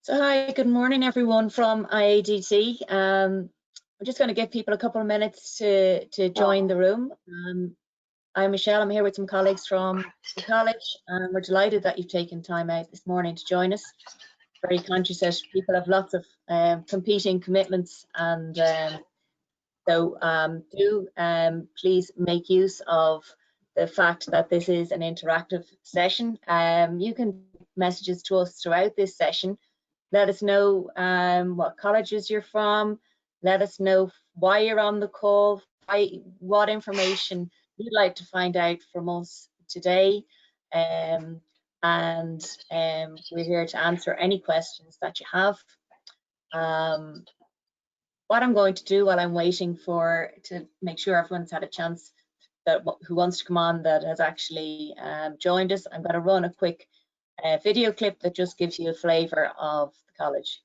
So hi, good morning everyone from IADT. I'm just going to give people a couple of minutes to join the room. I'm Michelle, I'm here with some colleagues from the college, and we're delighted that you've taken time out this morning to join us. Very conscious that people have lots of competing commitments, and so please make use of the fact that this is an interactive session. You can messages to us throughout this session. Let us know what colleges you're from. Let us know why you're on the call, what information you'd like to find out from us today. And we're here to answer any questions that you have. What I'm going to do while I'm waiting to make sure everyone's had a chance who wants to come on that has actually joined us, I'm going to run a quick video clip that just gives you a flavour of the college.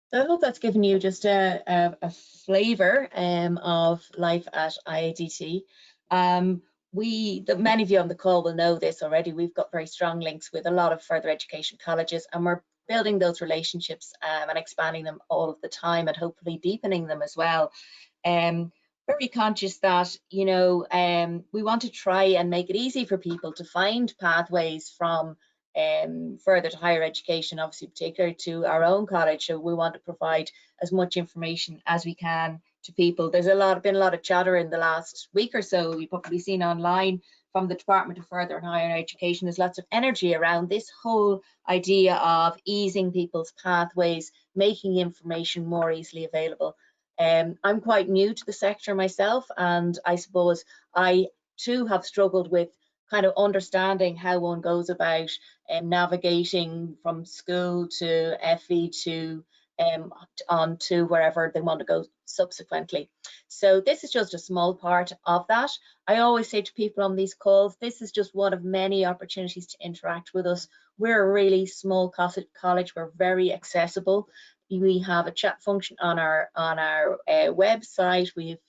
So I hope that's given you just a flavour of life at IADT. Many of you on the call will know this already. We've got very strong links with a lot of further education colleges, and we're building those relationships and expanding them all of the time, and hopefully deepening them as well. Very conscious that, you know, we want to try and make it easy for people to find pathways from further to higher education, obviously particularly to our own college. So we want to provide as much information as we can to people. There's been a lot of chatter in the last week or so. You've probably seen online from the Department of Further and Higher Education. There's lots of energy around this whole idea of easing people's pathways, making information more easily available. I'm quite new to the sector myself, and I suppose I too have struggled with kind of understanding how one goes about navigating from school to FE to on to wherever they want to go subsequently. So this is just a small part of that. I always say to people on these calls, this is just one of many opportunities to interact with us. We're a really small college. We're very accessible. We have a chat function on our website. We've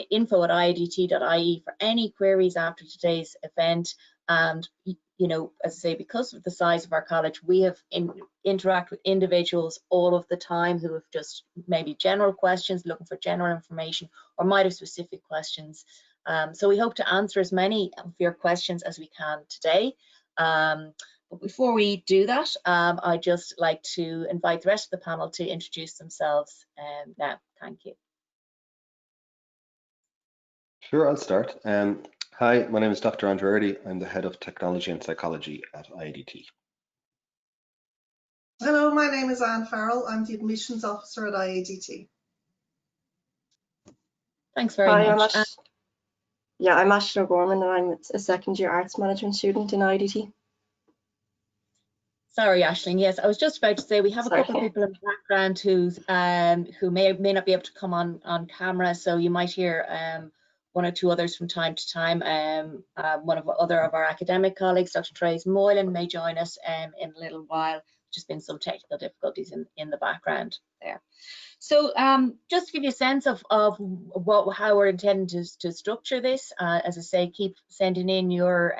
info@iadt.ie for any queries after today's event. And you know, as I say, because of the size of our college, we have interact with individuals all of the time who have just maybe general questions, looking for general information, or might have specific questions. So we hope to answer as many of your questions as we can today. But before we do that, I'd just like to invite the rest of the panel to introduce themselves now. Thank you. Sure, I'll start. Hi, my name is Dr. Andrew Early. I'm the Head of Technology and Psychology at IADT. Hello, my name is Anne Farrell. I'm the Admissions Officer at IADT. Thanks very much. Yeah, I'm Ashton O'Gorman and I'm a second year arts management student in IADT. Sorry, Aisling. Yes, I was just about to say we have a couple of people in the background who may not be able to come on camera, so you might hear one or two others from time to time. One of our academic colleagues, Dr. Therese Moylan, may join us in a little while. Just been some technical difficulties in the background there. So just to give you a sense of how we're intending to structure this, as I say, keep sending in your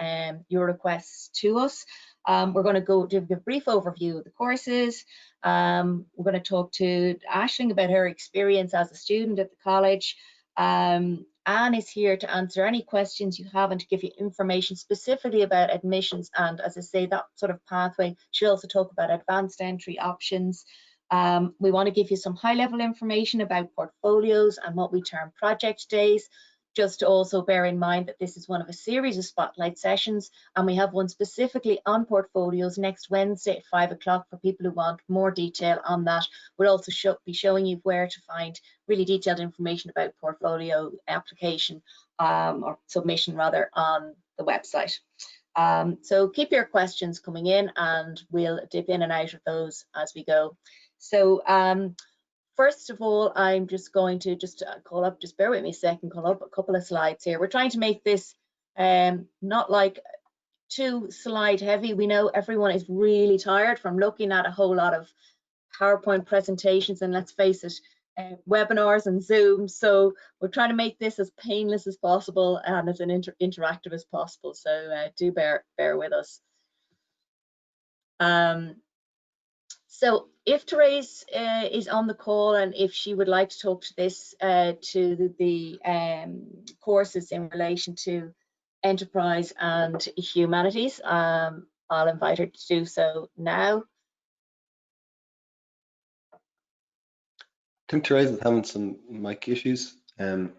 requests to us. We're going to go give a brief overview of the courses. We're going to talk to Aisling about her experience as a student at the college. Anne is here to answer any questions you have and to give you information specifically about admissions and, as I say, that sort of pathway. She'll also talk about advanced entry options. We want to give you some high-level information about portfolios and what we term project days. Just to also bear in mind that this is one of a series of spotlight sessions, and we have one specifically on portfolios next Wednesday at 5 o'clock for people who want more detail on that. We'll also be showing you where to find really detailed information about portfolio application or submission rather on the website. So keep your questions coming in and we'll dip in and out of those as we go. So first of all, I'm just going to call up, just bear with me a second, call up a couple of slides here. We're trying to make this not like too slide heavy. We know everyone is really tired from looking at a whole lot of PowerPoint presentations and, let's face it, webinars and Zoom. So we're trying to make this as painless as possible and as interactive as possible. So do bear with us. So if Therese is on the call and if she would like to talk to this, to the courses in relation to enterprise and humanities, I'll invite her to do so now. I think Therese is having some mic issues. So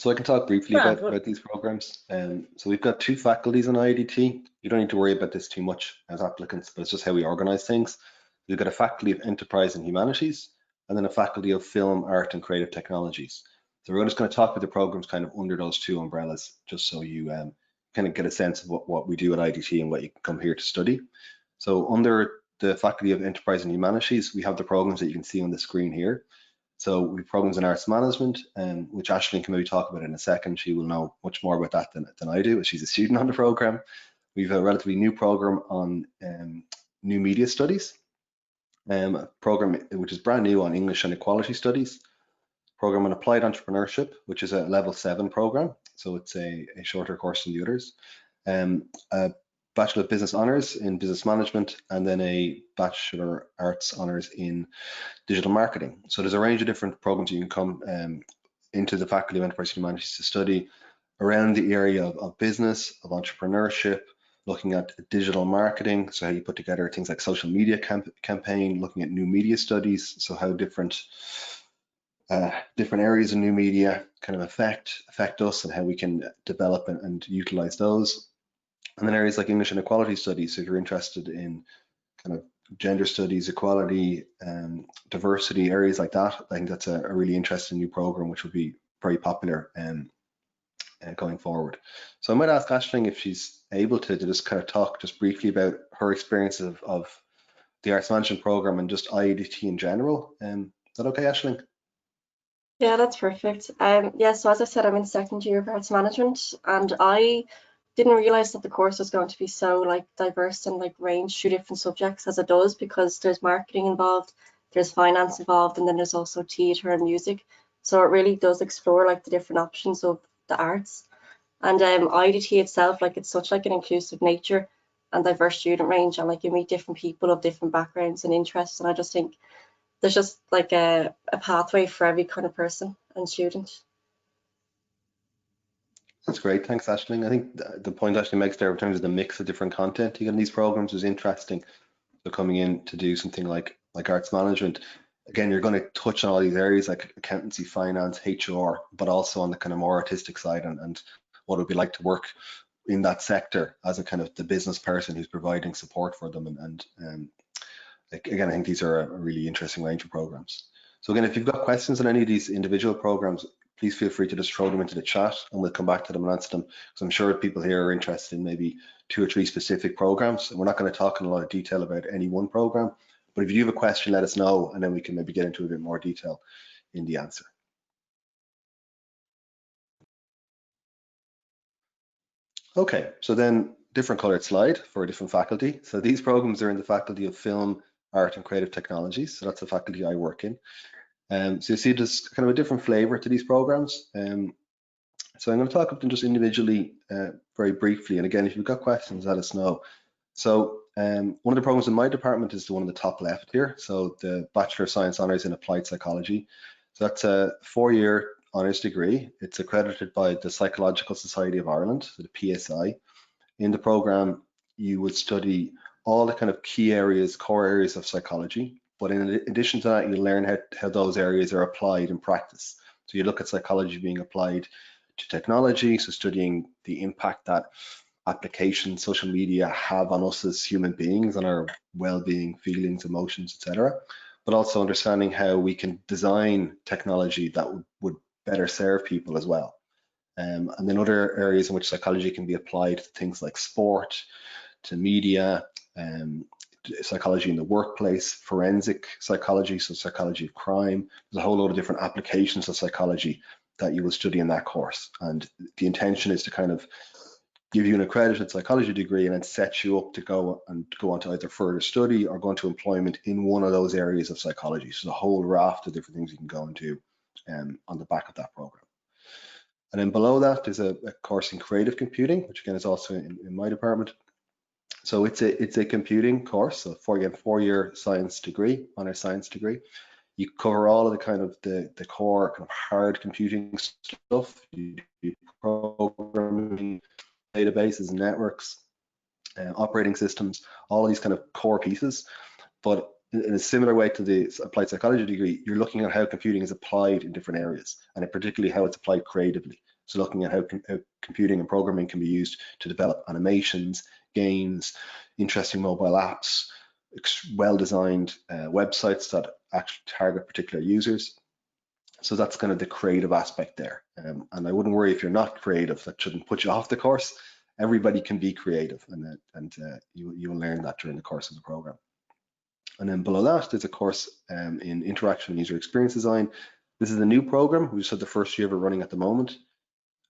I can talk briefly about these programs. So we've got two faculties in IADT. You don't need to worry about this too much as applicants, but it's just how we organize things. We've got a faculty of enterprise and humanities, and then a faculty of film, art, and creative technologies. So we're just going to talk about the programs kind of under those two umbrellas, just so you kind of get a sense of what we do at IADT and what you can come here to study. So under the faculty of enterprise and humanities, we have the programs that you can see on the screen here. So we have programs in arts management, which Aisling can maybe talk about in a second. She will know much more about that than I do, as she's a student on the program. We have a relatively new program on new media studies, a program which is brand new on English and equality studies, program on applied entrepreneurship, which is a level 7 program, so it's a shorter course than the others, a Bachelor of Business Honours in Business Management, and then a Bachelor Arts Honours in Digital Marketing. So there's a range of different programs you can come into the Faculty of Enterprise Humanities to study around the area of business, of entrepreneurship, looking at digital marketing, so how you put together things like social media campaign, looking at new media studies, so how different areas of new media kind of affect us and how we can develop and utilize those. And then areas like English and equality studies, so if you're interested in kind of gender studies, equality, diversity, areas like that, I think that's a really interesting new program which will be very popular going forward. So I might ask Aisling if she's able to just kind of talk just briefly about her experience of the arts management program and just IADT in general. Is that okay, Aisling? Yeah, that's perfect. Yeah, so as I said, I'm in second year of arts management, and I didn't realize that the course was going to be so like diverse and like range through different subjects as it does, because there's marketing involved, there's finance involved, and then there's also theatre and music. So it really does explore like the different options of the arts. And IADT itself, like it's such like an inclusive nature and diverse student range, and like you meet different people of different backgrounds and interests, and I just think there's just like a pathway for every kind of person and student. That's great, thanks Aisling. I think the point Aisling makes there in terms of the mix of different content you get in these programs is interesting. So coming in to do something like arts management, again, you're going to touch on all these areas like accountancy, finance, HR, but also on the kind of more artistic side and what it would be like to work in that sector as a kind of the business person who's providing support for them. And again, I think these are a really interesting range of programs. So again, if you've got questions on any of these individual programs, please feel free to just throw them into the chat and we'll come back to them and answer them, because I'm sure people here are interested in maybe 2 or 3 specific programs. And we're not going to talk in a lot of detail about any one program, but if you have a question, let us know, and then we can maybe get into a bit more detail in the answer. Okay, so then different colored slide for a different faculty. So these programs are in the Faculty of Film, Art and Creative Technologies. So that's the faculty I work in. So you see there's kind of a different flavor to these programs. So I'm going to talk about them just individually very briefly. And again, if you've got questions, let us know. So one of the programs in my department is the one on the top left here. So the Bachelor of Science Honours in Applied Psychology. So that's a 4-year honours degree. It's accredited by the Psychological Society of Ireland, so the PSI. In the program, you would study all the kind of key areas, core areas of psychology. But in addition to that, you learn how those areas are applied in practice. So you look at psychology being applied to technology, so studying the impact that applications, social media have on us as human beings, on our well-being, feelings, emotions, etc. But also understanding how we can design technology that would better serve people as well. And then other areas in which psychology can be applied to things like sport, to media, psychology in the workplace, forensic psychology, so psychology of crime. There's a whole lot of different applications of psychology that you will study in that course. And the intention is to kind of give you an accredited psychology degree and then set you up to go on to either further study or go into employment in one of those areas of psychology. So there's a whole raft of different things you can go into on the back of that program. And then below that, there's a course in creative computing, which again is also in my department. So it's a computing course, so 4-year science degree, honors science degree. You cover all of the kind of the core kind of hard computing stuff. You do programming, databases, networks, operating systems, all of these kind of core pieces. But in a similar way to the applied psychology degree, you're looking at how computing is applied in different areas, and particularly how it's applied creatively. So looking at how computing and programming can be used to develop animations, games, interesting mobile apps, well-designed websites that actually target particular users. So that's kind of the creative aspect there. And I wouldn't worry if you're not creative, that shouldn't put you off the course. Everybody can be creative, and you'll learn that during the course of the program. And then below that, there's a course in interaction and user experience design. This is a new program. We just had the first year of it running at the moment.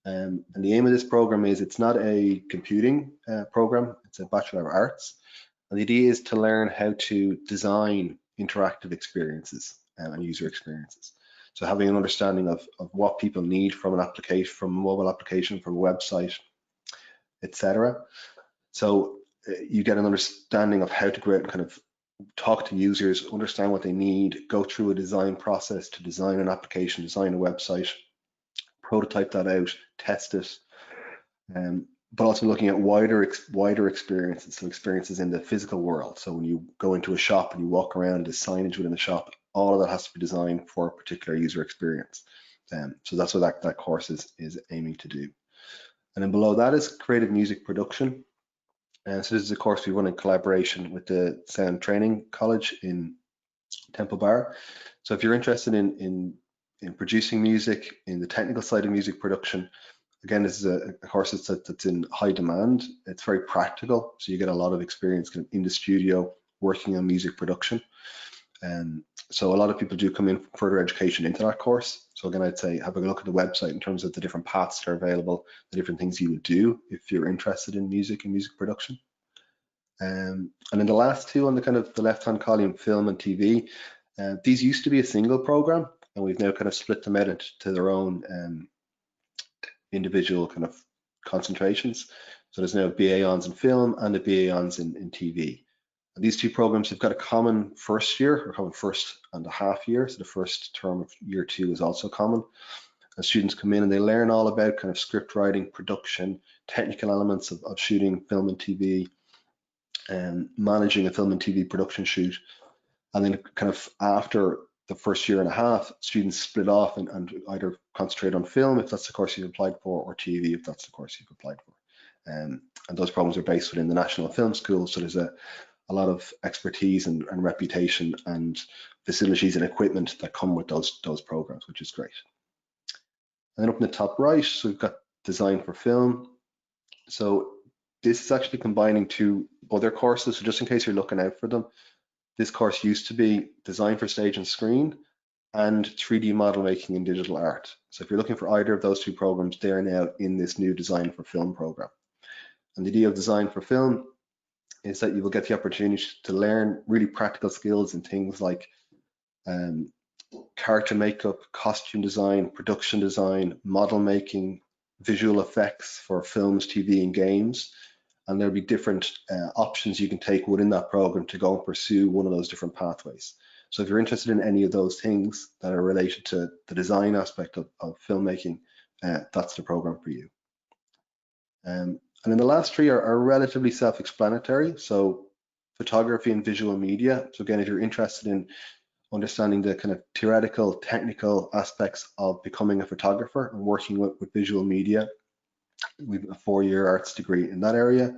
And the aim of this program is it's not a computing program, it's a Bachelor of Arts. And the idea is to learn how to design interactive experiences and user experiences. So having an understanding of what people need from an application, from a mobile application, from a website, etc. So you get an understanding of how to create, kind of talk to users, understand what they need, go through a design process to design an application, design a website, prototype that out, test it, but also looking at wider experiences, so experiences in the physical world. So when you go into a shop and you walk around, the signage within the shop, all of that has to be designed for a particular user experience. So that's what that course is aiming to do. And then below that is creative music production. So this is a course we run in collaboration with the Sound Training College in Temple Bar. So if you're interested in producing music, in the technical side of music production, again, this is a course that's in high demand. It's very practical, so you get a lot of experience kind of in the studio working on music production. So a lot of people do come in for further education into that course. So again, I'd say have a look at the website in terms of the different paths that are available, the different things you would do if you're interested in music and music production. And then the last two on the kind of the left-hand column, film and TV, these used to be a single program, and we've now kind of split them out into their own individual kind of concentrations. So there's now BA Hons in film and a BA Hons in TV. And these two programs have got a common first year, or common first and a half year. So the first term of year 2 is also common. And students come in and they learn all about kind of script writing, production, technical elements of shooting film and TV, and managing a film and TV production shoot. And then kind of after the first year and a half, students split off and either concentrate on film if that's the course you've applied for, or TV if that's the course you've applied for. And those programs are based within the National Film School, so there's a lot of expertise and reputation and facilities and equipment that come with those programs, which is great. And then up in the top right, so we've got design for film. So this is actually combining two other courses. So just in case you're looking out for them, this course used to be design for stage and screen and 3D model making and digital art. So if you're looking for either of those two programs, they're now in this new design for film program. And the idea of design for film is that you will get the opportunity to learn really practical skills in things like character makeup, costume design, production design, model making, visual effects for films, TV, and games. And there'll be different options you can take within that program to go and pursue one of those different pathways. So if you're interested in any of those things that are related to the design aspect of filmmaking, that's the program for you. And then the last three are relatively self-explanatory. So photography and visual media. So again, if you're interested in understanding the kind of theoretical, technical aspects of becoming a photographer and working with visual media, we have a 4-year arts degree in that area.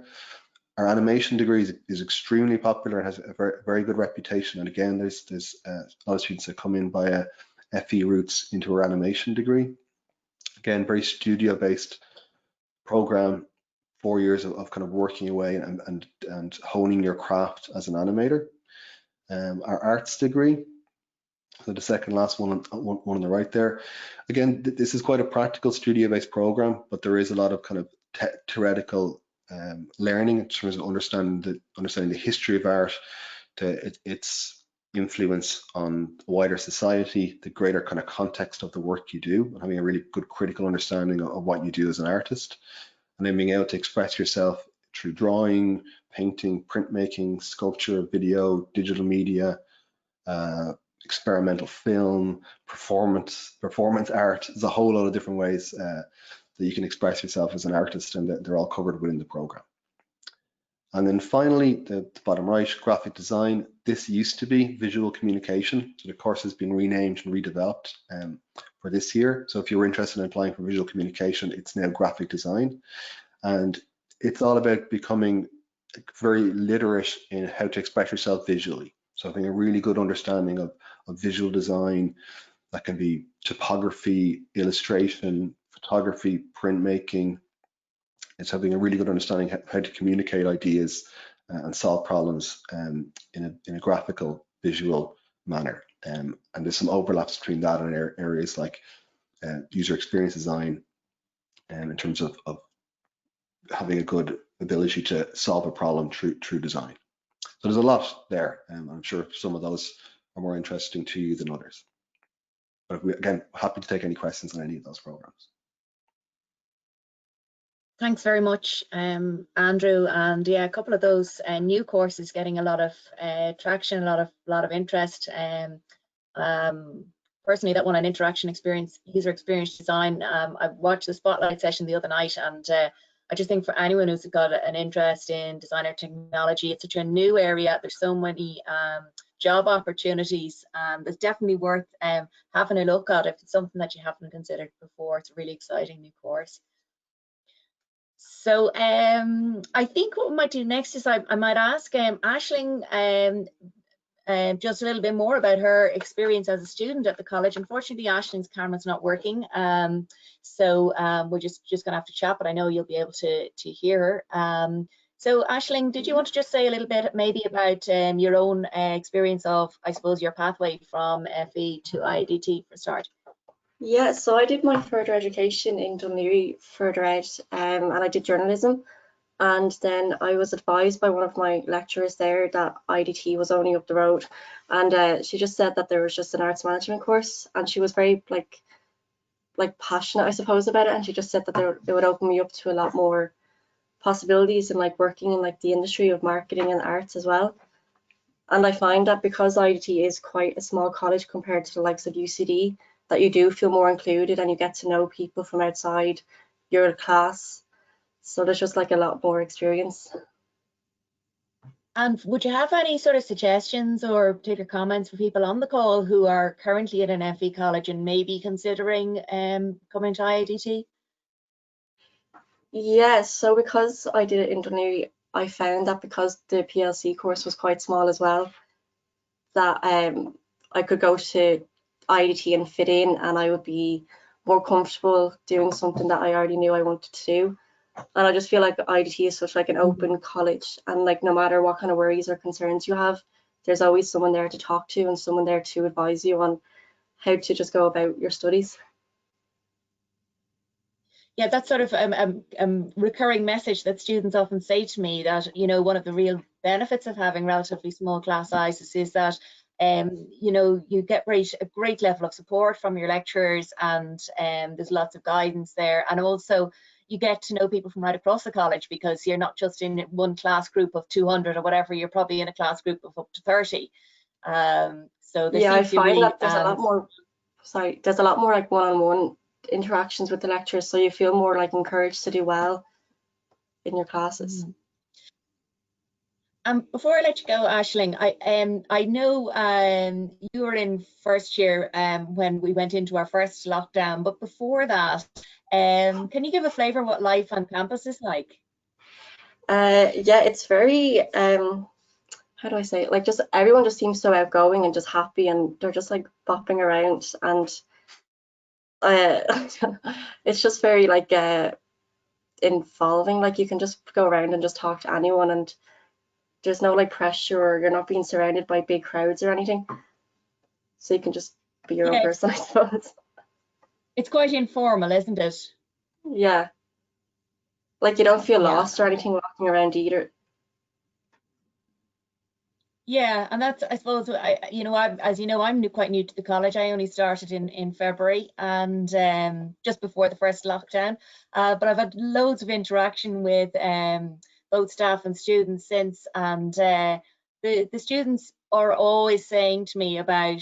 Our animation degree is extremely popular and has a very good reputation. And again, there's a lot of students that come in via FE routes into our animation degree. Again, very studio-based program, 4 years of kind of working away and honing your craft as an animator. Our arts degree, so the second last one on the right there. Again, this is quite a practical studio-based program, but there is a lot of kind of theoretical learning in terms of understanding the history of art, its influence on wider society, the greater kind of context of the work you do, and having a really good critical understanding of what you do as an artist, and then being able to express yourself through drawing, painting, printmaking, sculpture, video, digital media, experimental film, performance art. There's a whole lot of different ways that you can express yourself as an artist, and they're all covered within the program. And then finally, the bottom right, graphic design. This used to be visual communication. So the course has been renamed and redeveloped for this year. So if you're interested in applying for visual communication, it's now graphic design. And it's all about becoming very literate in how to express yourself visually. So having a really good understanding of visual design, that can be typography, illustration, photography, printmaking. It's having a really good understanding how to communicate ideas and solve problems in a graphical, visual manner. And there's some overlaps between that and areas like user experience design, in terms of having a good ability to solve a problem through design. So there's a lot there. I'm sure some of those are more interesting to you than others. But again, happy to take any questions on any of those programs. Thanks very much, Andrew. And yeah, a couple of those new courses getting a lot of traction, a lot of interest. Personally, that one on interaction experience, user experience design. I watched the spotlight session the other night, and I just think for anyone who's got an interest in designer technology, it's such a new area. There's so many job opportunities. It's definitely worth having a look at if it's something that you haven't considered before. It's a really exciting new course. So I think what we might do next is I might ask Aisling just a little bit more about her experience as a student at the college. Unfortunately, Aisling's camera's not working, so we're just gonna have to chat, but I know you'll be able to hear her. So Aisling, did you want to just say a little bit maybe about your own experience of, I suppose, your pathway from FE to IADT for a start? Yeah, so I did my further education in Dún Laoghaire further ed, and I did journalism. And then I was advised by one of my lecturers there that IADT was only up the road, and she just said that there was just an arts management course, and she was very like passionate, I suppose, about it. And she just said that it would open me up to a lot more possibilities in like working in like the industry of marketing and arts as well. And I find that because IADT is quite a small college compared to the likes of UCD, that you do feel more included and you get to know people from outside your class. So there's just like a lot more experience. And would you have any sort of suggestions or particular comments for people on the call who are currently at an FE college and maybe considering coming to IADT? Yes, so because I did it in Dún Laoghaire, I found that because the PLC course was quite small as well, that I could go to IADT and fit in, and I would be more comfortable doing something that I already knew I wanted to do. And I just feel like IDT is such like an open college, and like no matter what kind of worries or concerns you have, there's always someone there to talk to and someone there to advise you on how to just go about your studies. Yeah, that's sort of a recurring message that students often say to me, that, you know, one of the real benefits of having relatively small class sizes is that, you know, you get a great level of support from your lecturers, and there's lots of guidance there. And also you get to know people from right across the college, because you're not just in one class group of 200 or whatever, you're probably in a class group of up to 30. So there Yeah, I seems to find be, that there's a lot more, there's a lot more like one-on-one interactions with the lecturers, so you feel more like encouraged to do well in your classes. Before I let you go, Aisling, I know you were in first year when we went into our first lockdown, but before that, can you give a flavour of what life on campus is like? Yeah, it's very how do I say it? Like, just everyone just seems so outgoing and just happy, and they're just like bopping around, and it's just very like involving. Like, you can just go around and just talk to anyone, and there's no like pressure, or you're not being surrounded by big crowds or anything, so you can just be your own person, I suppose. It's quite informal, isn't it? Yeah, like you don't feel Yeah. lost or anything walking around either. Yeah, and that's, I suppose, you know, as you know, I'm quite new to the college. I only started in February, and just before the first lockdown. But I've had loads of interaction with both staff and students since, and the students are always saying to me about,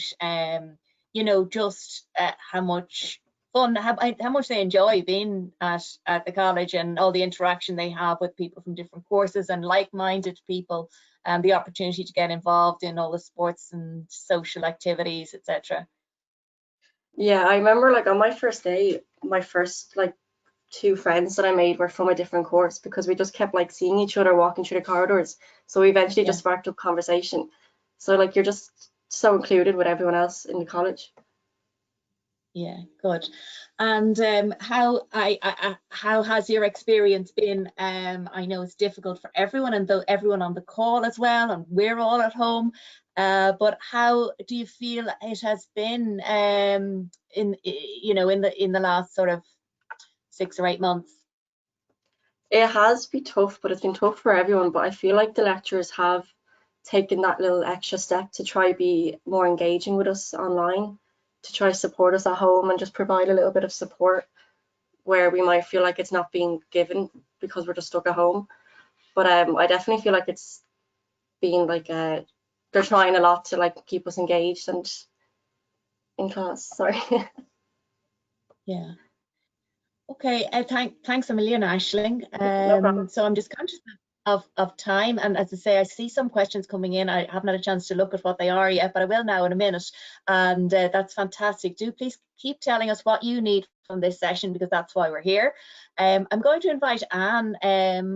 you know, just how much fun, how much they enjoy being at the college, and all the interaction they have with people from different courses and like-minded people. And the opportunity to get involved in all the sports and social activities, etc. Yeah, I remember like on my first day, my first like 2 friends that I made were from a different course, because we just kept like seeing each other walking through the corridors. So we eventually just sparked up conversation. So like you're just so included with everyone else in the college. Yeah, good. And how has your experience been? I know it's difficult for everyone, and though everyone on the call as well, and we're all at home. But how do you feel it has been in the last sort of 6 or 8 months? It has been tough, but it's been tough for everyone. But I feel like the lecturers have taken that little extra step to try be more engaging with us online, to try support us at home, and just provide a little bit of support where we might feel like it's not being given because we're just stuck at home. But I definitely feel like it's been like they're trying a lot to like keep us engaged and in class. Sorry. Yeah. Okay, thanks a million, Aisling. No problem. So I'm just conscious of time, and as I say, I see some questions coming in. I haven't had a chance to look at what they are yet, but I will now in a minute, and that's fantastic. Do please keep telling us what you need from this session, because that's why we're here. I'm going to invite Anne,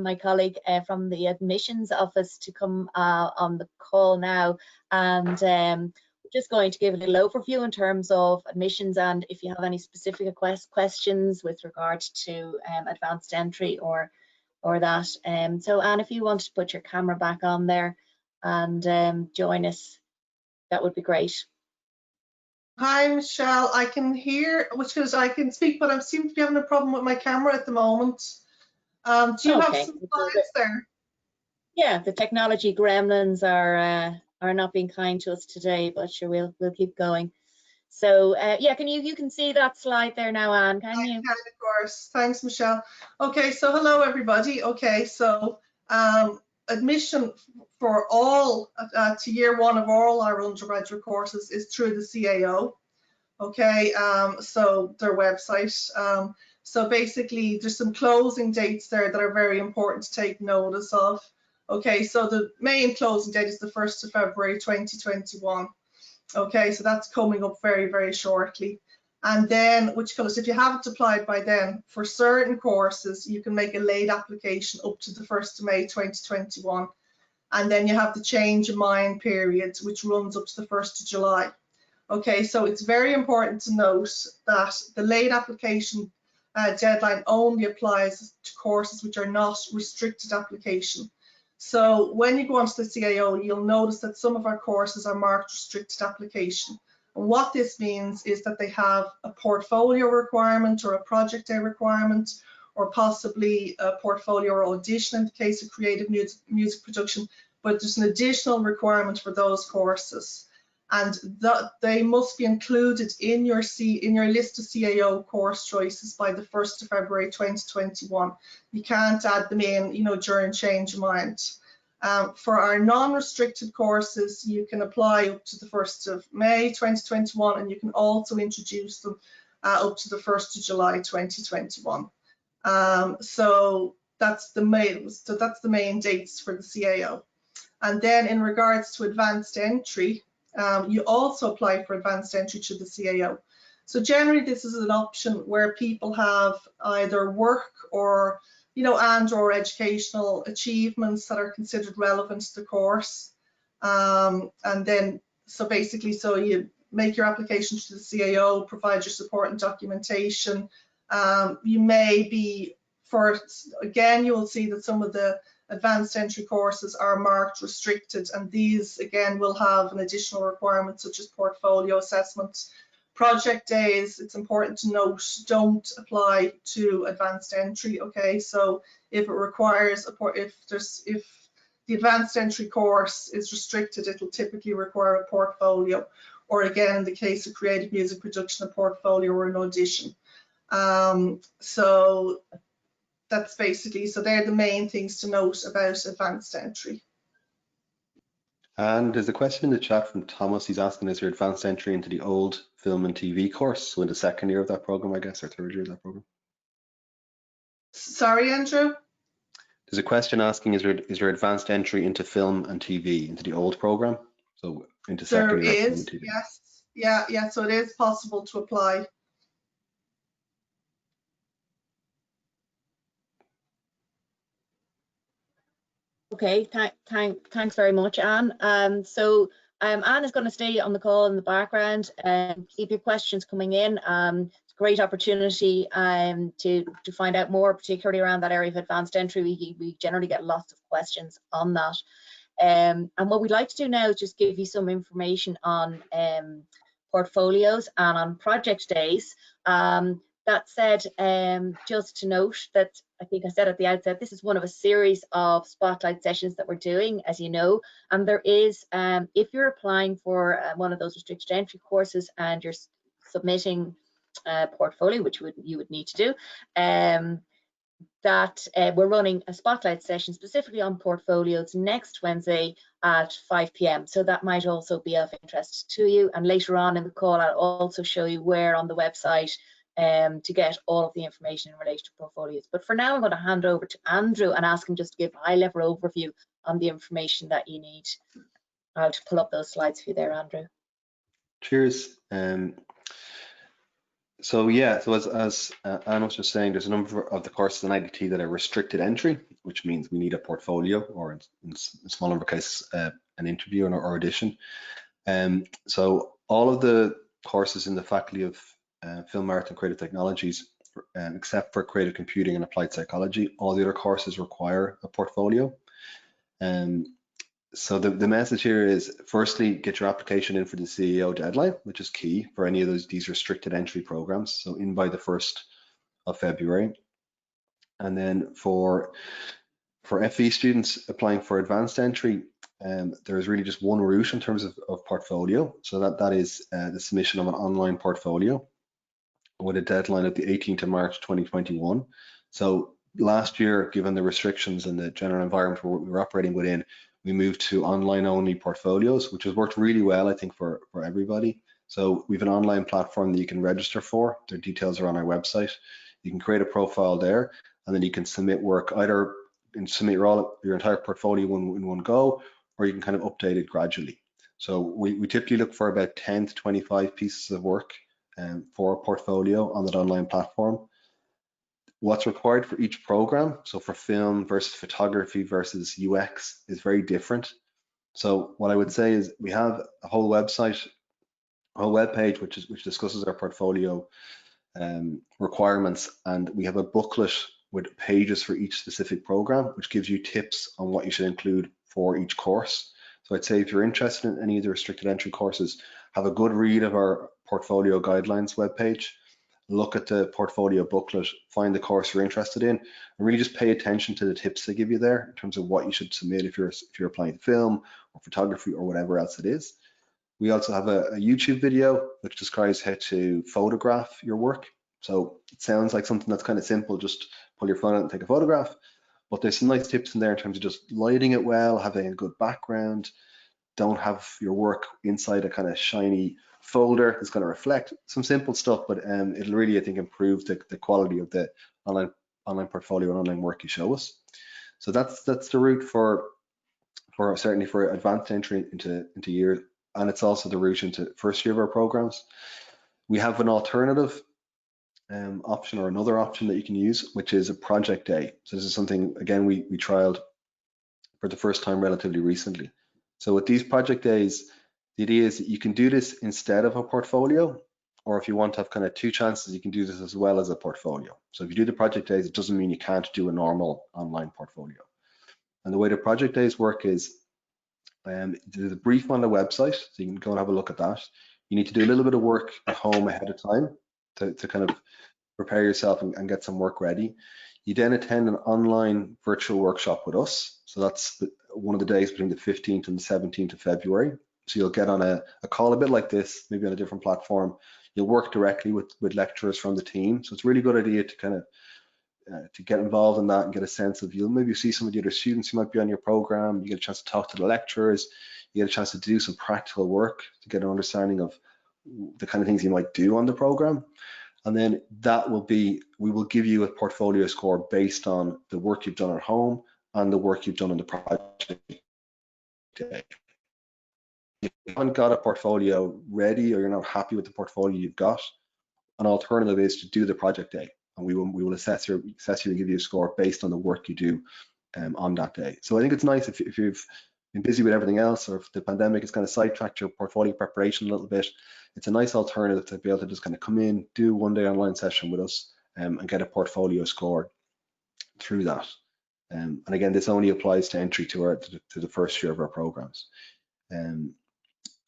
my colleague from the admissions office, to come on the call now, and just going to give a little overview in terms of admissions, and if you have any specific questions with regard to advanced entry or that. So Anne, if you want to put your camera back on there and join us, that would be great. Hi, Michelle. I can hear, which is I can speak, but I seem to be having a problem with my camera at the moment. Do you have some slides there? Yeah, the technology gremlins are not being kind to us today, but sure, we'll keep going. So yeah, you can see that slide there now, Anne, can you? I can, of course. Thanks, Michelle. Okay, so hello everybody. Okay, so admission for all to year 1 of all our undergraduate courses is through the CAO. Okay, so their website. So basically there's some closing dates there that are very important to take notice of. Okay, so the main closing date is the 1st of February 2021. Okay, so that's coming up very, very shortly. And then, if you haven't applied by then, for certain courses, you can make a late application up to the 1st of May 2021. And then you have the change of mind period, which runs up to the 1st of July. Okay, so it's very important to note that the late application deadline only applies to courses which are not restricted application. So when you go onto the CAO, you'll notice that some of our courses are marked restricted application. And what this means is that they have a portfolio requirement or a project day requirement, or possibly a portfolio or audition in the case of creative music production, but there's an additional requirement for those courses. And that they must be included in your list of CAO course choices by the 1st of February 2021. You can't add them in, during change of mind. For our non-restricted courses, you can apply up to the 1st of May 2021, and you can also introduce them up to the 1st of July 2021. So that's the main dates for the CAO. And then in regards to advanced entry, you also apply for advanced entry to the CAO. So generally this is an option where people have either work or, and/or educational achievements that are considered relevant to the course. And then, so you make your application to the CAO, provide your support and documentation. You may be, again, you will see that some of the advanced entry courses are marked restricted, and these again will have an additional requirement such as portfolio assessment. Project days, it's important to note, don't apply to advanced entry. Okay, so if it requires if the advanced entry course is restricted, it will typically require a portfolio, or again in the case of creative music production, a portfolio or an audition. So that's so they're the main things to note about advanced entry. And there's a question in the chat from Thomas. He's asking, is there advanced entry into the old film and TV course? So in the second year of that program, I guess, or third year of that program? Sorry, Andrew? There's a question asking, is there advanced entry into film and TV, into the old program? So into second year. There is, yes. Yeah, so it is possible to apply. Okay, thanks very much, Anne. Anne is going to stay on the call in the background and keep your questions coming in. It's a great opportunity to find out more, particularly around that area of advanced entry. We generally get lots of questions on that. And what we'd like to do now is just give you some information on portfolios and on project days. That said, just to note that I think I said at the outset, this is one of a series of spotlight sessions that we're doing, as you know, and there is, if you're applying for one of those restricted entry courses and you're submitting a portfolio, which you would need to do, that we're running a spotlight session specifically on portfolios next Wednesday at 5 p.m. So that might also be of interest to you. And later on in the call, I'll also show you where on the website to get all of the information in relation to portfolios. But for now, I'm going to hand over to Andrew and ask him just to give a high-level overview on the information that you need. I'll pull up those slides for you there, Andrew. Cheers. So as Anne was just saying, there's a number of the courses in IDT that are restricted entry, which means we need a portfolio, or in a small number of cases, an interview or audition. So all of the courses in the Faculty of Film Art and Creative Technologies, except for Creative Computing and Applied Psychology, all the other courses require a portfolio. So the message here is, firstly, get your application in for the CAO deadline, which is key for any of these restricted entry programs. So in by the 1st of February. And then for FE students applying for advanced entry, there is really just one route in terms of portfolio. So that is the submission of an online portfolio with a deadline of the 18th of March 2021. So last year, given the restrictions and the general environment we were operating within, we moved to online only portfolios, which has worked really well, I think, for everybody. So we have an online platform that you can register for. Their details are on our website. You can create a profile there, and then you can submit work, either submit your entire portfolio in one go, or you can kind of update it gradually. So we typically look for about 10 to 25 pieces of work for a portfolio on that online platform. What's required for each program, so for film versus photography versus UX, is very different. So what I would say is we have a whole website a web page which discusses our portfolio requirements, and we have a booklet with pages for each specific program, which gives you tips on what you should include for each course. So I'd say if you're interested in any of the restricted entry courses, have a good read of our portfolio guidelines webpage, look at the portfolio booklet, find the course you're interested in, and really just pay attention to the tips they give you there in terms of what you should submit if you're applying to film or photography or whatever else it is. We also have a YouTube video which describes how to photograph your work. So it sounds like something that's kind of simple, just pull your phone out and take a photograph, but there's some nice tips in there in terms of just lighting it well, having a good background, don't have your work inside a kind of shiny folder that's going to reflect, some simple stuff, but it'll really, I think, improve the quality of the online portfolio and online work you show us. So that's the route for certainly for advanced entry into year, and it's also the route into first year of our programs. We have an alternative option, or another option that you can use, which is a project day. So this is something, again, we trialed for the first time relatively recently. So with these project days, the idea is that you can do this instead of a portfolio, or if you want to have kind of two chances, you can do this as well as a portfolio. So if you do the project days, it doesn't mean you can't do a normal online portfolio. And the way the project days work is there's a brief on the website, so you can go and have a look at that. You need to do a little bit of work at home ahead of time to kind of prepare yourself and get some work ready. You then attend an online virtual workshop with us. So that's one of the days between the 15th and the 17th of February. So you'll get on a call a bit like this, maybe on a different platform. You'll work directly with lecturers from the team. So it's a really good idea to kind of to get involved in that and get a sense of, you'll maybe see some of the other students who might be on your program. You get a chance to talk to the lecturers. You get a chance to do some practical work to get an understanding of the kind of things you might do on the program. And then that will be, we will give you a portfolio score based on the work you've done at home and the work you've done on the project day. If you haven't got a portfolio ready, or you're not happy with the portfolio you've got, an alternative is to do the project day, and we will assess you and give you a score based on the work you do on that day. So I think it's nice if you've been busy with everything else, or if the pandemic has kind of sidetracked your portfolio preparation a little bit, it's a nice alternative to be able to just kind of come in, do one day online session with us, and get a portfolio score through that. And again, this only applies to entry to the first year of our programs. And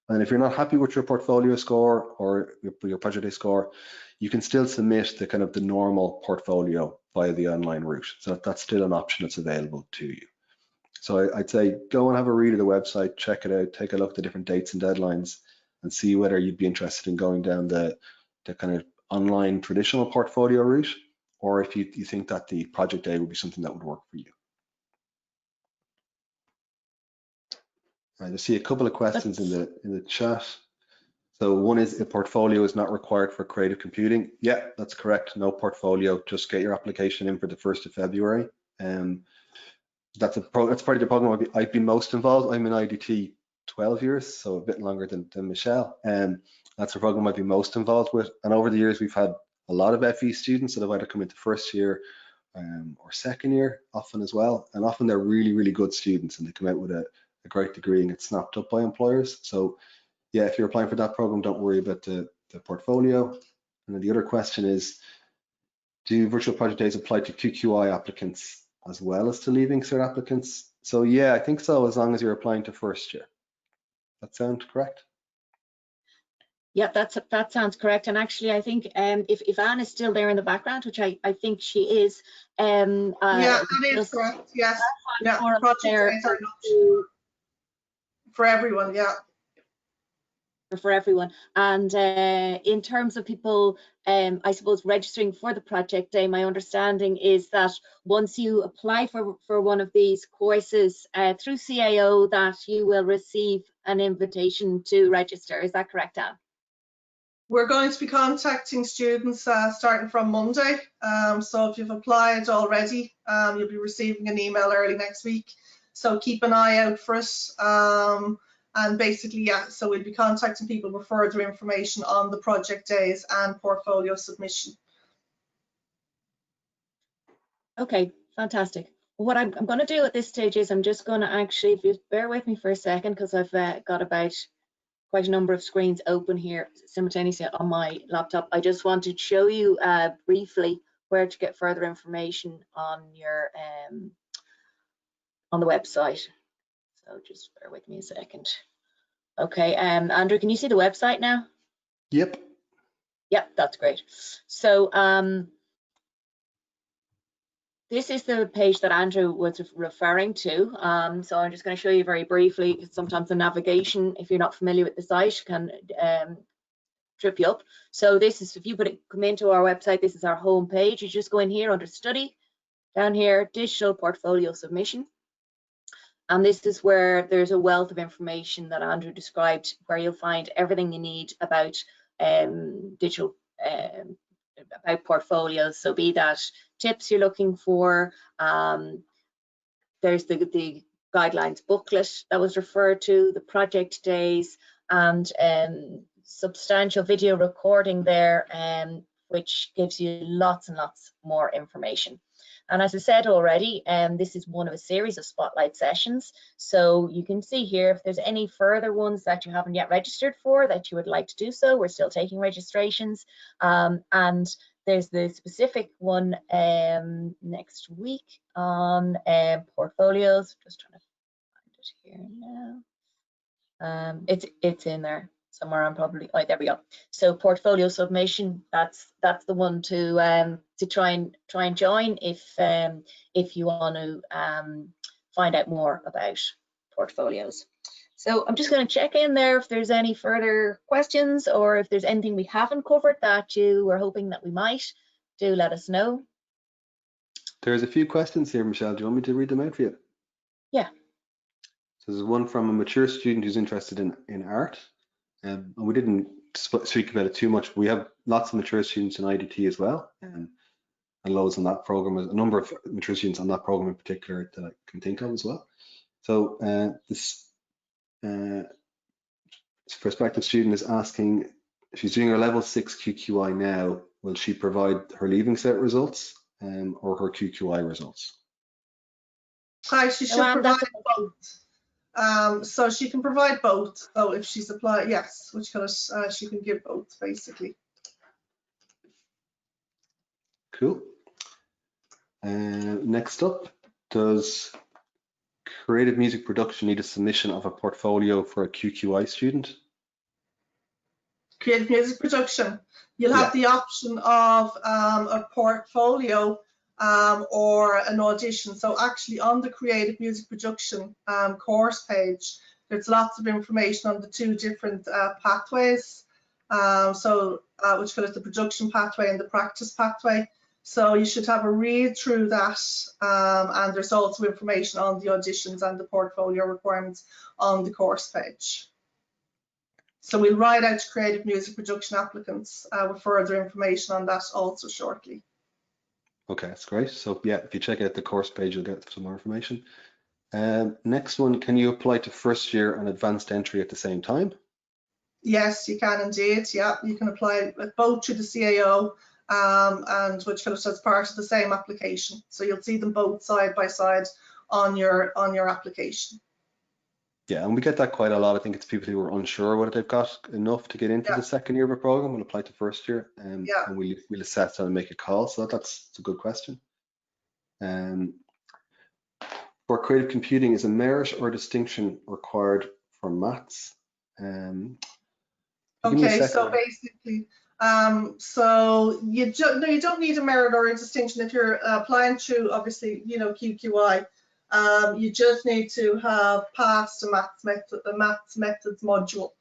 if you're not happy with your portfolio score or your project day score, you can still submit the kind of the normal portfolio via the online route. So that's still an option that's available to you. So I'd say go and have a read of the website, check it out, take a look at the different dates and deadlines, and see whether you'd be interested in going down the kind of online traditional portfolio route, or if you think that the project day would be something that would work for you. Right, I see a couple of questions in the chat. So one is, a portfolio is not required for creative computing. Yeah, that's correct. No portfolio. Just get your application in for the 1st of February. That's probably the program I've been most involved. I'm in IADT 12 years, so a bit longer than Michelle. That's the program I've been most involved with. And over the years, we've had a lot of FE students that have either come into first year or second year, often as well. And often they're really, really good students, and they come out with a great degree and get snapped up by employers. So yeah, if you're applying for that program, don't worry about the portfolio. And then the other question is, do virtual project days apply to QQI applicants as well as to leaving cert applicants? So yeah, I think so, as long as you're applying to first year. That sound correct? Yeah, that sounds correct. And actually, I think if Anne is still there in the background, which I think she is. Yeah, that is correct. Yes. Yeah. Project days are not for everyone. Yeah. For everyone. And in terms of people, I suppose, registering for the project day, my understanding is that once you apply for one of these courses through CAO, that you will receive an invitation to register. Is that correct, Anne? We're going to be contacting students starting from Monday. So if you've applied already, you'll be receiving an email early next week. So keep an eye out for it. And basically, yeah, so we'll be contacting people with further information on the project days and portfolio submission. Okay, fantastic. What I'm going to do at this stage is I'm just going to actually, if you bear with me for a second, because I've got about quite a number of screens open here simultaneously on my laptop. I just wanted to show you briefly where to get further information on your on the website. So just bear with me a second. Okay, Andrew, can you see the website now? Yep. Yep, that's great. So this is the page that Andrew was referring to. So I'm just going to show you very briefly. Sometimes the navigation, if you're not familiar with the site, can trip you up. So this is, if you come into our website, this is our home page. You just go in here under study, down here, digital portfolio submission. And this is where there's a wealth of information that Andrew described, where you'll find everything you need about digital, about portfolios. So be that tips you're looking for, there's the guidelines booklet that was referred to, the project days, and substantial video recording there, which gives you lots and lots more information. And as I said already, this is one of a series of spotlight sessions. So you can see here if there's any further ones that you haven't yet registered for that you would like to do so, we're still taking registrations. And there's the specific one next week on portfolios. Just trying to find it here now. It's in there somewhere. I'm probably, oh, there we go. So portfolio submission, that's the one to try and join if you want to find out more about portfolios. So I'm just going to check in there if there's any further questions, or if there's anything we haven't covered that you were hoping that we might. Do let us know. There's a few questions here, Michelle. Do you want me to read them out for you? Yeah. So there's one from a mature student who's interested in art. And we didn't speak about it too much. We have lots of mature students in IADT as well, and loads on that program. A number of mature students on that program in particular that I can think of as well. So this prospective student is asking, she's doing her level 6 QQI now. Will she provide her Leaving Cert results or her QQI results? Hi, she should provide both. So she can provide both. So if she's applied, yes, which kind of she can give both basically. Cool. Next up, does creative music production need a submission of a portfolio for a QQI student? Creative music production, you'll have the option of a portfolio or an audition. So actually on the creative music production course page, there's lots of information on the two different pathways. Which call it the production pathway and the practice pathway. So you should have a read through that, and there's also information on the auditions and the portfolio requirements on the course page. So we'll write out to creative music production applicants with further information on that also shortly. Okay, that's great. So yeah, if you check out the course page, you'll get some more information. Next one, can you apply to first year and advanced entry at the same time? Yes, you can indeed. Yeah, you can apply both to the CAO and which kind of as part of the same application. So you'll see them both side by side on your application. Yeah, and we get that quite a lot. I think it's people who are unsure whether they've got enough to get into the second year of a program will apply to first year, and we'll assess that and make a call. So that's a good question. For creative computing, is a merit or distinction required for maths? Okay, so basically, so you don't need a merit or a distinction if you're applying to, obviously, QQI. You just need to have passed the maths methods module.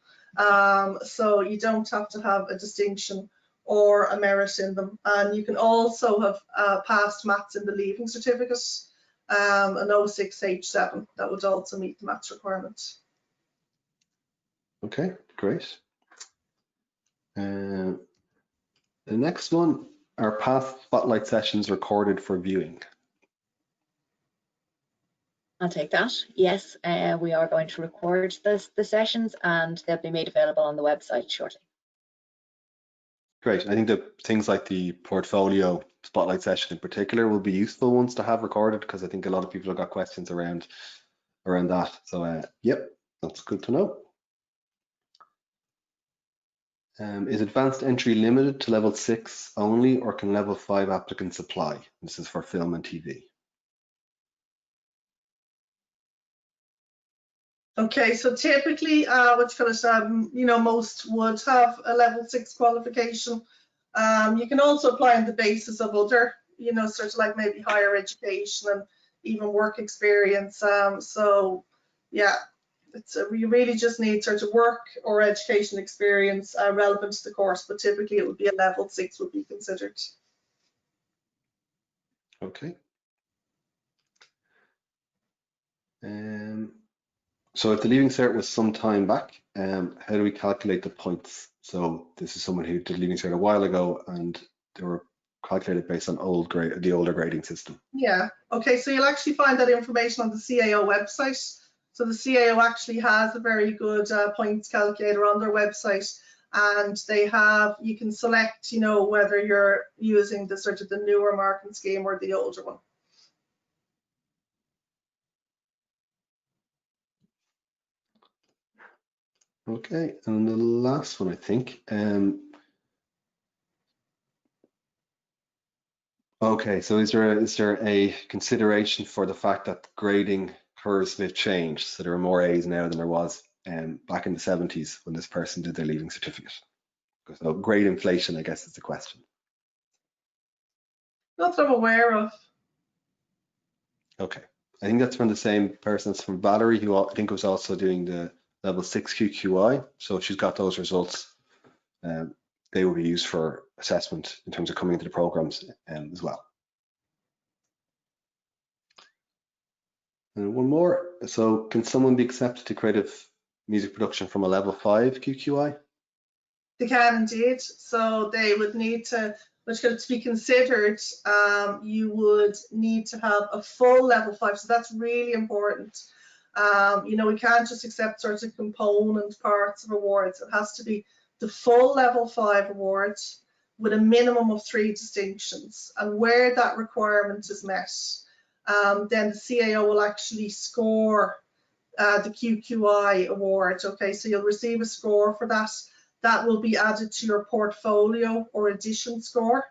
So you don't have to have a distinction or a merit in them. And you can also have passed maths in the Leaving Certificate, an 06H7. That would also meet the maths requirement. Okay, great. The next one, are past spotlight sessions recorded for viewing? I'll take that. Yes, we are going to record the sessions, and they'll be made available on the website shortly. Great. I think that things like the portfolio spotlight session in particular will be useful ones to have recorded, because I think a lot of people have got questions around that. So yep, that's good to know. Is advanced entry limited to level 6 only, or can level 5 applicants apply? This is for film and TV. Okay, so typically, most would have a level 6 qualification. You can also apply on the basis of other, sort of like maybe higher education and even work experience. So yeah, you really just need sort of work or education experience relevant to the course, but typically it would be a level 6 would be considered. Okay. So if the Leaving Cert was some time back, how do we calculate the points? So this is someone who did Leaving Cert a while ago, and they were calculated based on the older grading system. Yeah, okay, so you'll actually find that information on the CAO website. So the CAO actually has a very good points calculator on their website, and you can select, whether you're using the sort of the newer marking scheme or the older one. Okay, and the last one, I think. Okay, so is there a consideration for the fact that grading curves have changed? So there are more A's now than there was back in the 70s when this person did their Leaving Certificate. So grade inflation, I guess, is the question. Not that I'm aware of. Okay, I think that's from the same person as from Valerie, who I think was also doing the level 6 QQI. So if she's got those results, they will be used for assessment in terms of coming into the programs as well. And one more. So can someone be accepted to creative music production from a level 5 QQI? They can indeed. So they would need to, which to be considered, you would need to have a full level 5. So that's really important. We can't just accept sort of component parts of awards. It has to be the full level 5 award with a minimum of 3 distinctions. And where that requirement is met, then the CAO will actually score the QQI award. Okay, so you'll receive a score for that. That will be added to your portfolio or addition score.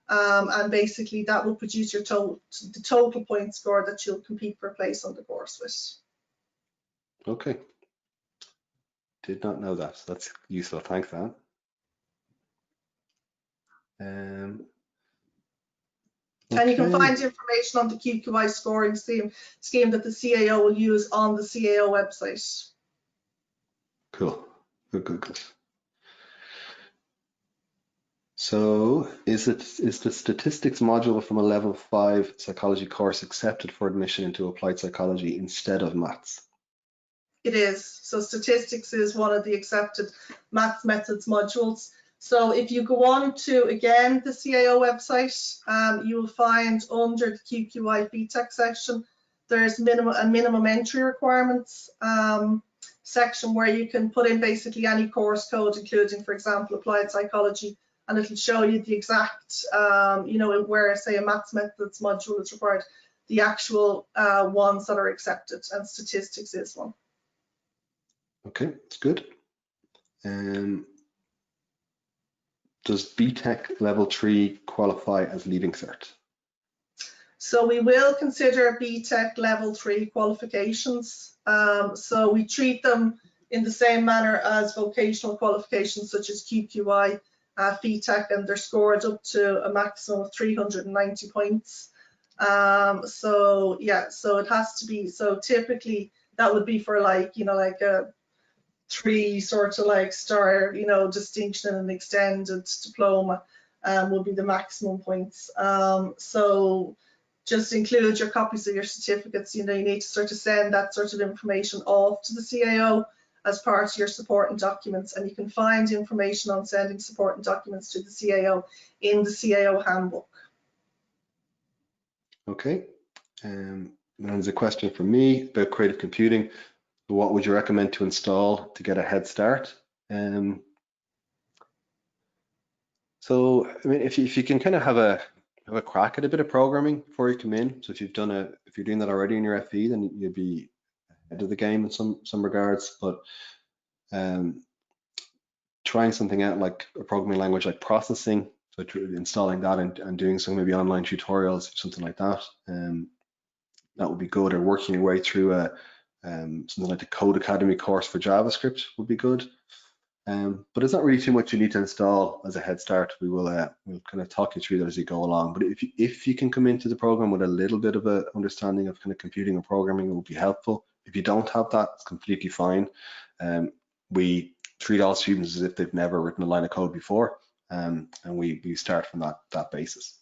And basically that will produce your the total point score that you'll compete for place on the course with. Okay. Did not know that. That's useful. Thanks, Anne. And you can find information on the QQI scoring scheme that the CAO will use on the CAO website. Cool. Good. So is the statistics module from a level 5 psychology course accepted for admission into applied psychology instead of maths? It is. So statistics is one of the accepted maths methods modules. So if you go on to, again, the CAO website, you will find under the QQI Feedtax section, there's minimum entry requirements section where you can put in basically any course code, including, for example, applied psychology, and it'll show you the exact, where, say, a maths methods module is required, the actual ones that are accepted, and statistics is one. Okay, that's good. Does vtec level 3 qualify as Leaving Cert? So we will consider vtec level 3 qualifications. So we treat them in the same manner as vocational qualifications such as QQI, Feedtax, and they're scored up to a maximum of 390 points. So yeah, so it has to be, so typically that would be for like a 3 sort of like star, distinction and extended diploma will be the maximum points. So just include your copies of your certificates. You need to sort of send that sort of information off to the CAO as part of your supporting documents, and you can find information on sending supporting documents to the CAO in the CAO handbook. Okay, and there's a question from me about creative computing. What would you recommend to install to get a head start? So, I mean, if you can kind of have a crack at a bit of programming before you come in. So if you're doing that already in your FE, then you'd be ahead of the game in some regards. But trying something out like a programming language like processing, so installing that and doing some maybe online tutorials, something like that, that would be good. Or working your way through something like the Code Academy course for JavaScript would be good. But it's not really too much you need to install as a head start. We'll kind of talk you through that as you go along. But if you can come into the program with a little bit of a understanding of kind of computing and programming, it will be helpful. If you don't have that, it's completely fine. We treat all students as if they've never written a line of code before, and we start from that basis.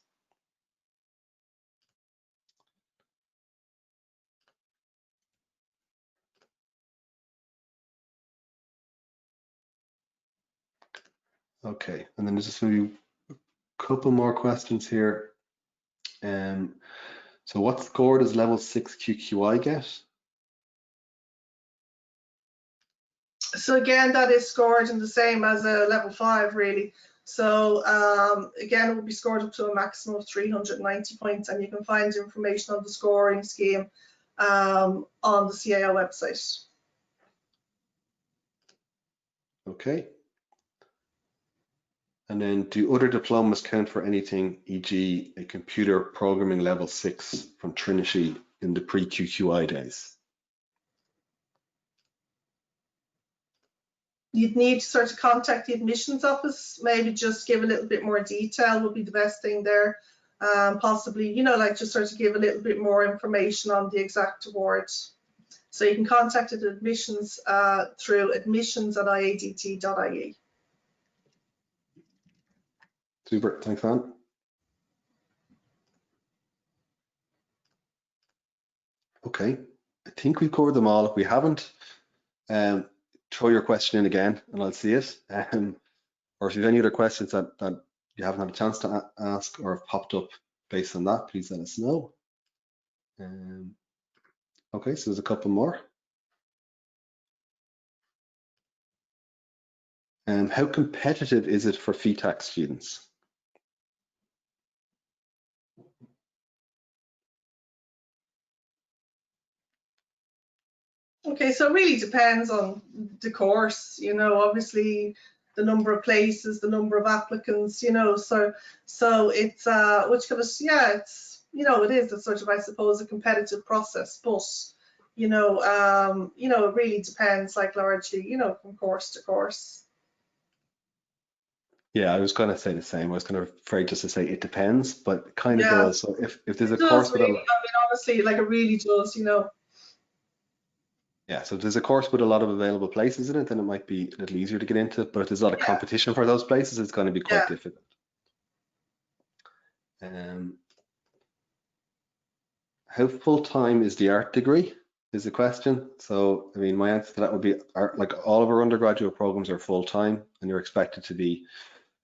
Okay, and then there's just maybe a couple more questions here. So what score does level 6 QQI get? So again, that is scored in the same as a level 5, really. So again, it will be scored up to a maximum of 390 points, and you can find information on the scoring scheme on the CAO website. Okay. And then, do other diplomas count for anything, e.g. a computer programming level 6 from Trinity in the pre-QQI days? You'd need to sort of contact the admissions office, maybe just give a little bit more detail would be the best thing there. Possibly, you know, like just sort of give a little bit more information on the exact award. So you can contact the admissions through admissions@iadt.ie. Super, thanks, Anne. Okay, I think we've covered them all. If we haven't, throw your question in again and I'll see it. Or if you have any other questions that you haven't had a chance to ask or have popped up based on that, please let us know. Okay, so there's a couple more. How competitive is it for Feedtax students? Okay, so it really depends on the course, you know, obviously the number of places, the number of applicants, you know, so it's which kind of, yeah, it's, you know, it is a sort of, I suppose, a competitive process, but you know, it really depends, like largely, you know, from course to course. Yeah, I was going to say the same. I was kind of afraid just to say it depends, but it kind of Yeah. does. So if there's a It does course with really, I mean, honestly, like it really does, you know. yeah, so if there's a course with a lot of available places in it, then it might be a little easier to get into. But if there's a lot of competition for those places, it's going to be quite difficult. How full-time is the art degree is the question. So, I mean, my answer to that would be like all of our undergraduate programs are full-time, and you're expected to be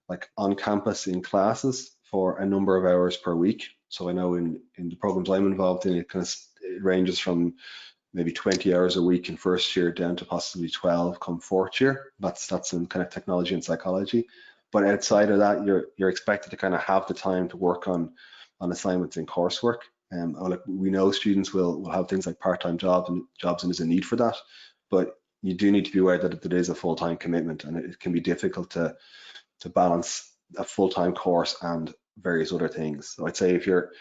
like on campus in classes for a number of hours per week. So I know in the programs I'm involved in, it ranges from maybe 20 hours a week in first year down to possibly 12 come fourth year. That's in kind of technology and psychology. But outside of that, you're expected to kind of have the time to work on assignments and coursework. Like we know students will have things like part-time jobs and there's a need for that, but you do need to be aware that it is a full-time commitment, and it can be difficult to balance a full-time course and various other things. So I'd say if you're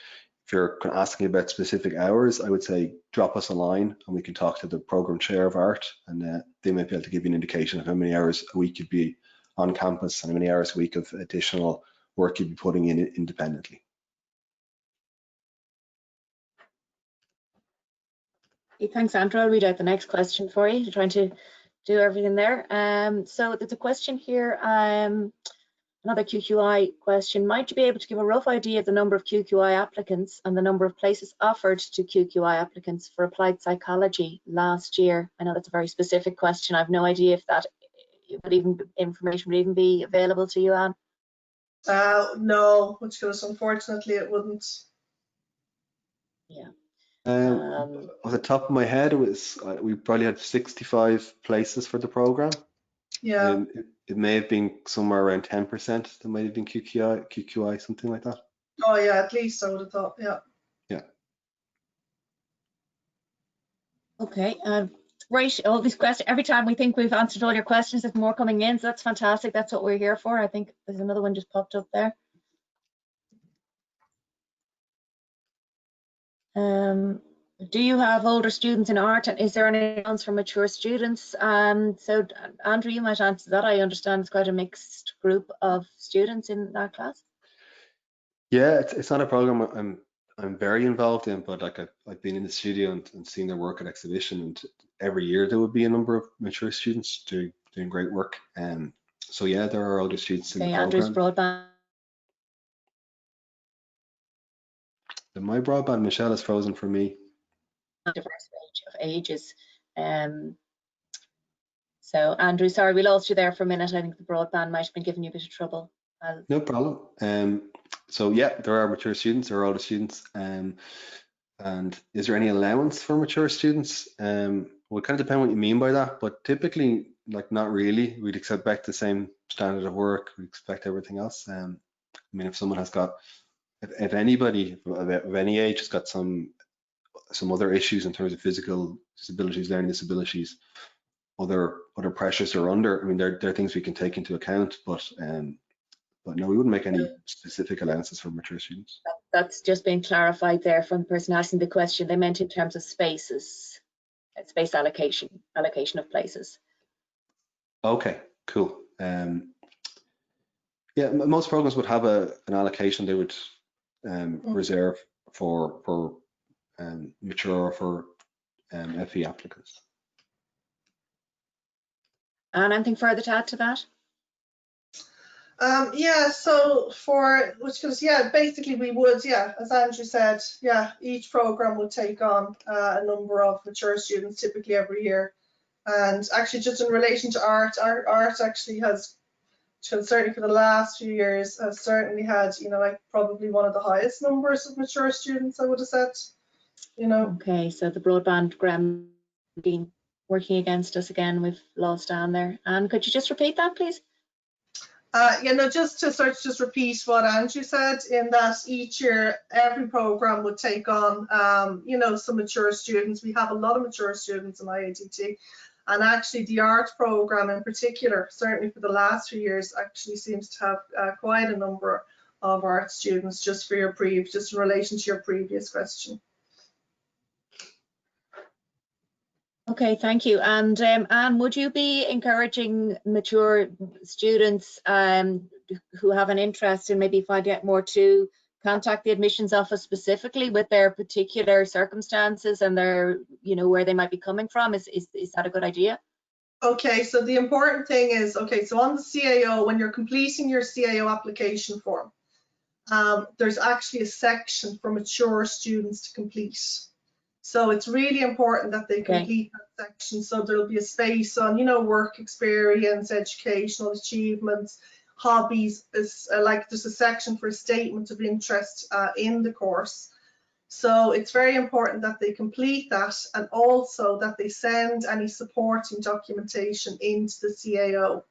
asking about specific hours, I would say drop us a line and we can talk to the program chair of art, and they might be able to give you an indication of how many hours a week you'd be on campus and how many hours a week of additional work you'd be putting in independently. Thanks, Andrew. I'll read out the next question for you. You're trying to do everything there. So there's a question here. Another QQI question. Might you be able to give a rough idea of the number of QQI applicants and the number of places offered to QQI applicants for applied psychology last year? I know that's a very specific question. I have no idea if that information would even be available to you, Anne. No, which goes, unfortunately, it wouldn't. Yeah. Off the top of my head, it was we probably had 65 places for the program. Yeah. It may have been somewhere around 10%. That might have been QQI, something like that. Oh yeah, at least I would have thought. Yeah. Yeah. Okay. great. All these questions, every time we think we've answered all your questions, there's more coming in, so that's fantastic. That's what we're here for. I think there's another one just popped up there. Do you have older students in art, and is there any plans for mature students? So Andrew, you might answer that. I understand it's quite a mixed group of students in that class. Yeah, it's not a program I'm very involved in, but like I've been in the studio and seen their work at exhibition, and every year there would be a number of mature students doing great work. So yeah, there are older students in the program. Andrew's broadband. My broadband, Michelle, is frozen for me. Diverse range of ages. So Andrew, sorry, we lost you there for a minute. I think the broadband might have been giving you a bit of trouble. No problem. So yeah, there are mature students, there are older students. And is there any allowance for mature students? Well, it kind of depends what you mean by that, but typically, like, not really. We'd expect the same standard of work. We expect everything else. I mean, if someone has got, if anybody of any age has got some other issues in terms of physical disabilities, learning disabilities, other pressures they're under, I mean, there are things we can take into account, but no, we wouldn't make any specific allowances for mature students. That's just been clarified there from the person asking the question. They meant in terms of spaces, space allocation of places. Okay, cool. Yeah, most programs would have an allocation they would reserve for mature or for FE applicants. And anything further to add to that? Yeah, so basically we would, as Andrew said, each program would take on a number of mature students typically every year. And actually, just in relation to art actually has, certainly for the last few years, has certainly had, like probably one of the highest numbers of mature students, I would have said, Okay, so the broadband been working against us again. We've lost Anne there. Anne, could you just repeat that, please? Just to repeat what Andrew said, in that each year every program would take on some mature students. We have a lot of mature students in IADT, and actually the art program in particular, certainly for the last few years, actually seems to have quite a number of art students. Just in relation to your previous question. Okay, thank you. And Anne, would you be encouraging mature students who have an interest in maybe finding out more to contact the admissions office specifically with their particular circumstances and their, where they might be coming from? Is that a good idea? Okay, so the important thing is, so on the CAO, when you're completing your CAO application form, there's actually a section for mature students to complete. So it's really important that they complete that section. So there'll be a space on, work experience, educational achievements, hobbies. There's a section for a statement of interest in the course. So it's very important that they complete that, and also that they send any supporting documentation into the CAO,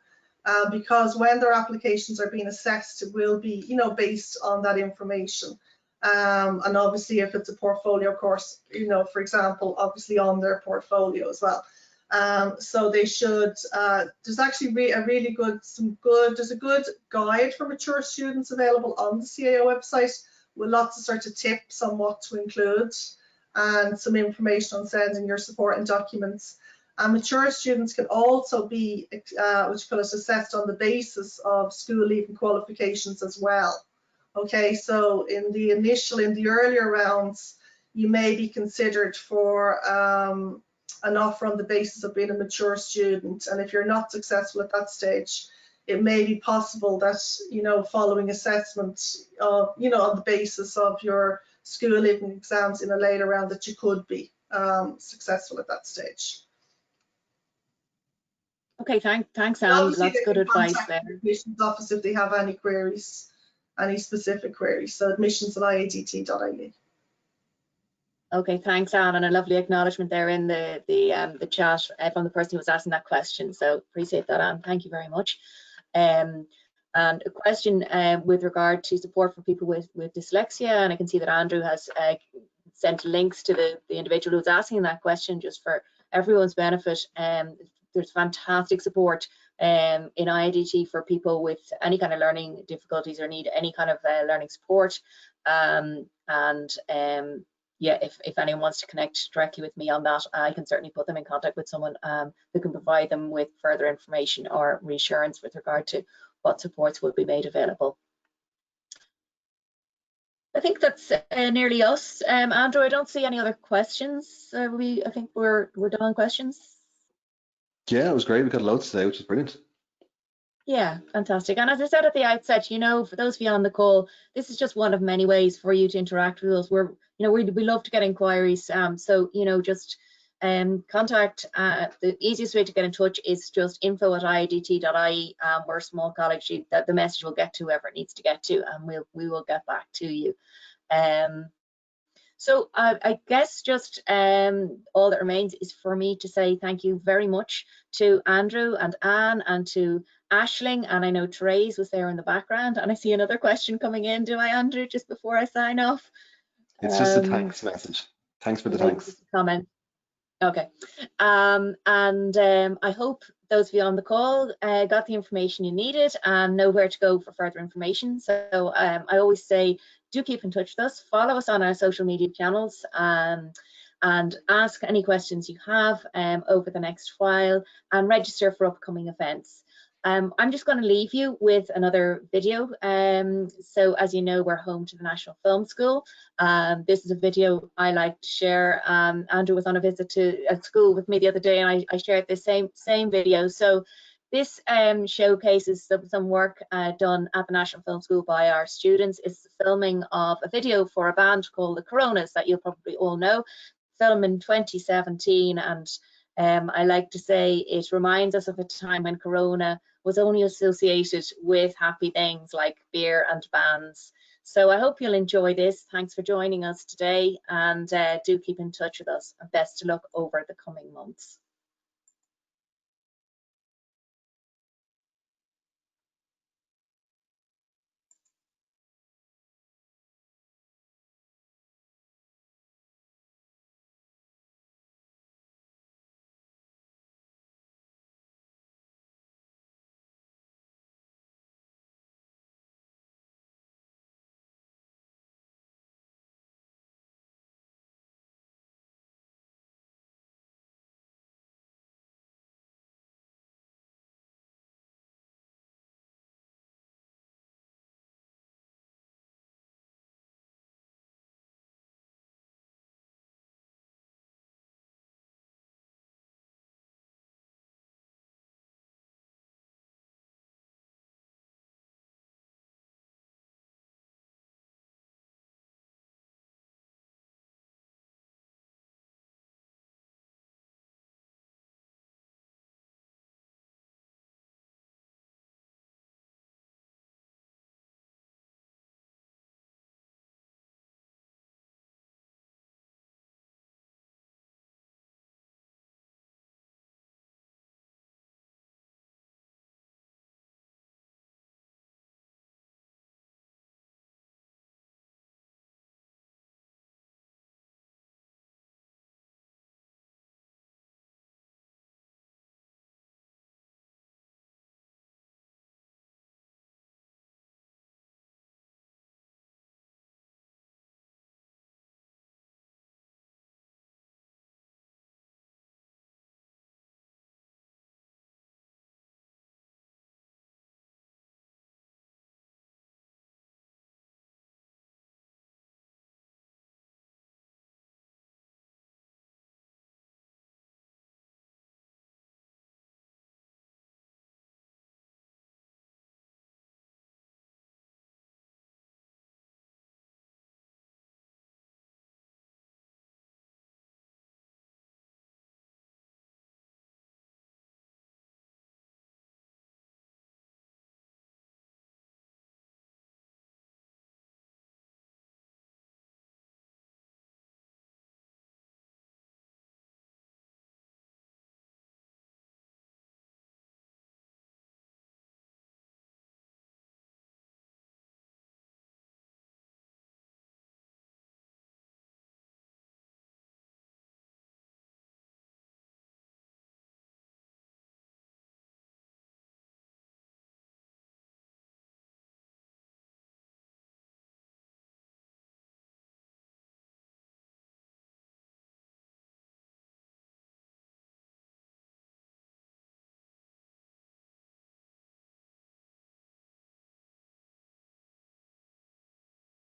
because when their applications are being assessed, it will be, based on that information. And obviously if it's a portfolio course, for example, obviously on their portfolio as well. So they should, there's actually there's a good guide for mature students available on the CAO website with lots of sort of tips on what to include and some information on sending your supporting documents. And mature students can also be, assessed on the basis of school leaving qualifications as well. Okay, so in the earlier rounds, you may be considered for an offer on the basis of being a mature student. And if you're not successful at that stage, it may be possible that, following assessment of, on the basis of your school leaving exams in a later round, that you could be successful at that stage. Okay, thanks, Anne. That's good advice there. The admissions office if they have any queries. Any specific queries, so admissions@iadt.ie. Okay, thanks, Anne, and a lovely acknowledgement there in the chat from the person who was asking that question. So appreciate that, Anne. Thank you very much. And a question with regard to support for people with dyslexia, and I can see that Andrew has sent links to the individual who was asking that question, just for everyone's benefit. There's fantastic support in IADT for people with any kind of learning difficulties or need any kind of learning support. Yeah, if anyone wants to connect directly with me on that, I can certainly put them in contact with someone who can provide them with further information or reassurance with regard to what supports will be made available. I think that's nearly us. Andrew, I don't see any other questions. I think we're done on questions. Yeah, it was great. We got loads today, which is brilliant. Yeah, fantastic. And as I said at the outset, you know, for those of you on the call, this is just one of many ways for you to interact with us. We love to get inquiries. So, you know, just contact. The easiest way to get in touch is just info@iadt.ie. We're a small college. That the message will get to whoever it needs to get to, and we will get back to you. So I guess just all that remains is for me to say thank you very much to Andrew and Anne and to Aisling, and I know Therese was there in the background, and I see another question coming in. Do I, Andrew, just before I sign off? It's just a thanks message. Thanks for the thanks. Comment. Okay. I hope those of you on the call got the information you needed and know where to go for further information. So I always say, do keep in touch with us, follow us on our social media channels, and ask any questions you have over the next while, and register for upcoming events. I'm just going to leave you with another video. So as you know, we're home to the National Film School. This is a video I like to share. Andrew was on a visit at school with me the other day, and I shared this same video. So this showcases some work done at the National Film School by our students. It's the filming of a video for a band called the Coronas that you'll probably all know, filmed in 2017, and I like to say it reminds us of a time when Corona was only associated with happy things like beer and bands. So I hope you'll enjoy this. Thanks for joining us today, and do keep in touch with us, and best of luck over the coming months.